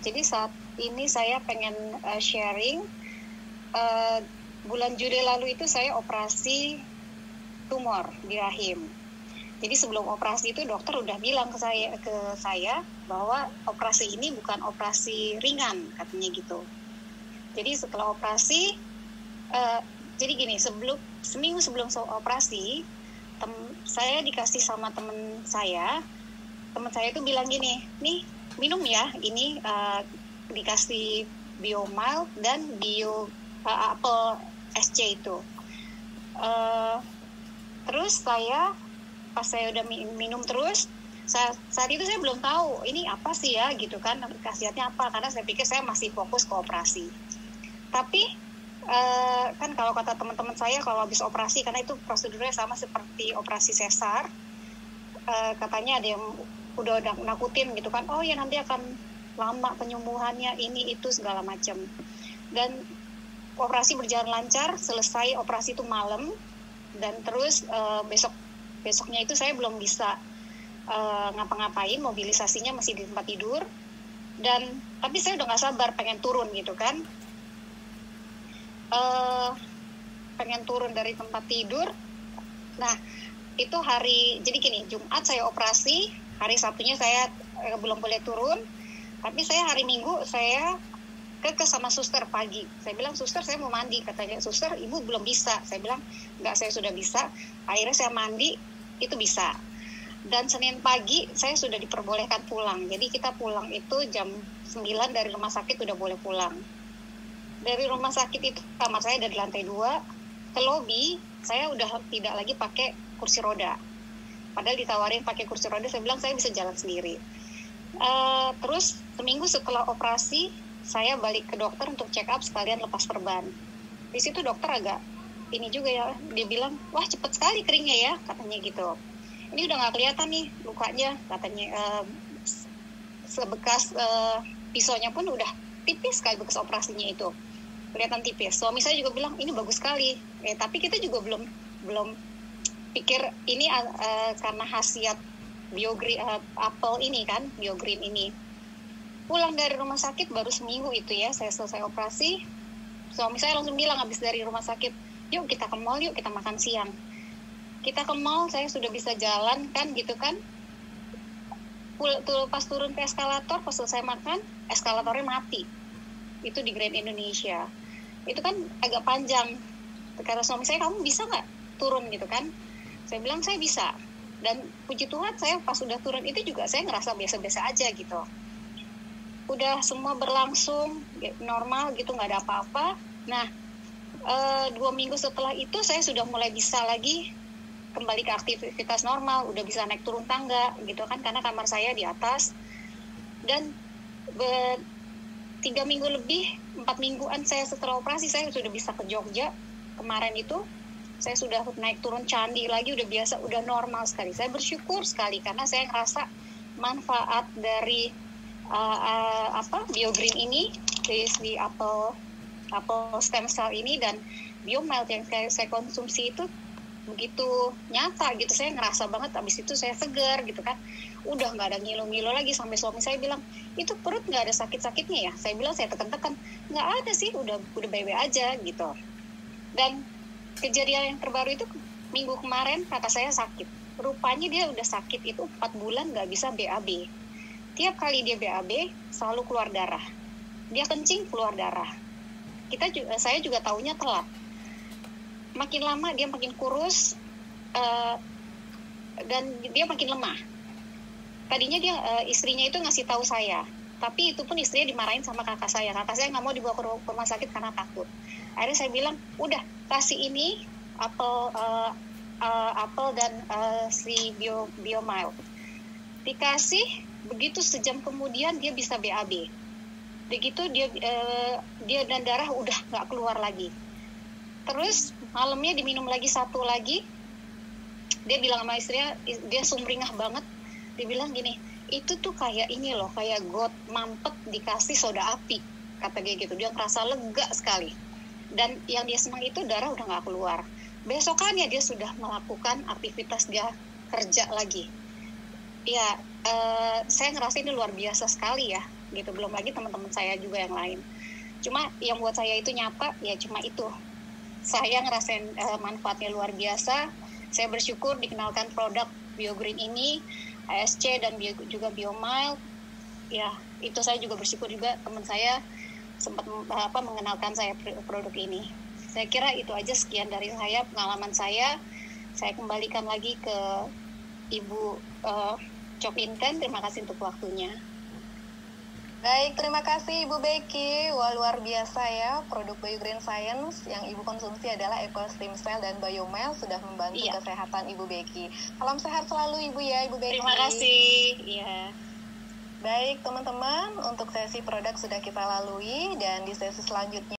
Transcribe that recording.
Jadi saat ini saya pengen sharing. Bulan Juli lalu itu saya operasi tumor di rahim. Jadi sebelum operasi itu dokter udah bilang ke saya bahwa operasi ini bukan operasi ringan, katanya gitu. Jadi setelah operasi, jadi gini, seminggu sebelum operasi, saya dikasih sama teman saya itu bilang gini, nih minum ya, ini dikasih Biomild dan Apple SC itu. Terus pas saya udah minum terus, saat itu saya belum tahu ini apa sih ya gitu kan, khasiatnya apa, karena saya pikir saya masih fokus ke operasi. Tapi kan kalau kata teman-teman saya, kalau habis operasi, karena itu prosedurnya sama seperti operasi sesar, katanya ada yang udah nakutin gitu kan, oh ya nanti akan lama penyembuhannya, ini itu segala macam. Dan operasi berjalan lancar, selesai operasi itu malam, dan terus besoknya itu saya belum bisa ngapa-ngapain, mobilisasinya masih di tempat tidur, tapi saya udah nggak sabar pengen turun gitu kan, pengen turun dari tempat tidur. Nah itu jadi gini, Jumat saya operasi, hari Sabtunya saya belum boleh turun, tapi saya hari Minggu saya sama suster pagi. Saya bilang, suster saya mau mandi. Katanya, suster ibu belum bisa. Saya bilang, enggak, saya sudah bisa. Akhirnya saya mandi, itu bisa. Dan Senin pagi saya sudah diperbolehkan pulang. Jadi kita pulang itu jam 9 dari rumah sakit udah boleh pulang. Dari rumah sakit itu, kamar saya dari lantai 2 ke lobi, saya udah tidak lagi pakai kursi roda. Padahal ditawarin pakai kursi roda, saya bilang saya bisa jalan sendiri. Terus seminggu setelah operasi, saya balik ke dokter untuk check up sekalian lepas perban. Di situ dokter agak ini juga ya, dia bilang, wah cepet sekali keringnya ya, katanya gitu. Ini udah nggak kelihatan nih lukanya, katanya. Sebekas pisaunya pun udah tipis sekali, bekas operasinya itu kelihatan tipis. Suami saya juga bilang ini bagus sekali. Tapi kita juga belum pikir ini karena khasiat BioGreen Apple ini kan, BioGreen ini. Pulang dari rumah sakit baru seminggu itu ya, saya selesai operasi. Suami saya langsung bilang habis dari rumah sakit, yuk kita ke mall, yuk kita makan siang. Kita ke mall, saya sudah bisa jalan kan gitu kan. Pas turun ke eskalator, pas selesai makan, eskalatornya mati. Itu di Grand Indonesia. Itu kan agak panjang. Kata suami saya, kamu bisa nggak turun gitu kan? Saya bilang saya bisa. Dan puji Tuhan, saya pas sudah turun itu juga saya ngerasa biasa-biasa aja gitu. Udah semua berlangsung normal gitu, nggak ada apa-apa. Nah 2 minggu setelah itu saya sudah mulai bisa lagi kembali ke aktivitas normal, udah bisa naik turun tangga gitu kan, karena kamar saya di atas. Dan 3 minggu lebih, 4 mingguan saya setelah operasi, saya sudah bisa ke Jogja. Kemarin itu saya sudah naik turun candi lagi, udah biasa, udah normal sekali. Saya bersyukur sekali karena saya ngerasa manfaat dari BioGreen ini, di Apple stem cell ini dan Biomild yang saya konsumsi itu begitu nyata gitu. Saya ngerasa banget, abis itu saya segar gitu kan, udah nggak ada ngilu-ngilu lagi. Sampai suami saya bilang, itu perut nggak ada sakit-sakitnya ya? Saya bilang, saya tekan-tekan, nggak ada sih, udah baik-baik aja gitu. Dan kejadian yang terbaru itu minggu kemarin, kakak saya sakit. Rupanya dia udah sakit itu 4 bulan nggak bisa BAB. Tiap kali dia BAB selalu keluar darah. Dia kencing keluar darah. Saya juga taunya telat. Makin lama dia makin kurus, dan dia makin lemah. Tadinya istrinya itu ngasih tahu saya, tapi itu pun istrinya dimarahin sama kakak saya. Kakak saya nggak mau dibawa ke rumah sakit karena takut. Akhirnya saya bilang, udah kasih ini Apple dan si Biomild. Dikasih, begitu sejam kemudian dia bisa BAB. Begitu dia dan darah udah nggak keluar lagi. Terus malamnya diminum lagi 1 lagi. Dia bilang sama istrinya, dia sumringah banget. Dia bilang gini, itu tuh kayak ini loh, kayak got mampet dikasih soda api, kata dia gitu. Dia ngerasa lega sekali. Dan yang dia senang itu darah udah nggak keluar. Besokannya dia sudah melakukan aktivitas dia kerja lagi. Ya, saya ngerasa ini luar biasa sekali ya. gitu, belum lagi teman-teman saya juga yang lain. Cuma yang buat saya itu nyata ya cuma itu, saya ngerasain manfaatnya luar biasa. Saya bersyukur dikenalkan produk BioGreen ini, ASC dan juga BioMile. Ya itu saya juga bersyukur juga teman saya sempat mengenalkan saya produk ini. Saya kira itu aja, sekian dari saya, pengalaman saya. Saya kembalikan lagi ke Ibu Cok Inten. Terima kasih untuk waktunya. Baik, terima kasih Ibu Becky. Wah, luar biasa ya, produk BioGreen Science yang Ibu konsumsi adalah Apple Stem Cell dan BioMile sudah membantu kesehatan Ibu Becky. Salam sehat selalu Ibu ya, Ibu Becky. Terima kasih. Iya. Baik teman-teman, untuk sesi produk sudah kita lalui dan di sesi selanjutnya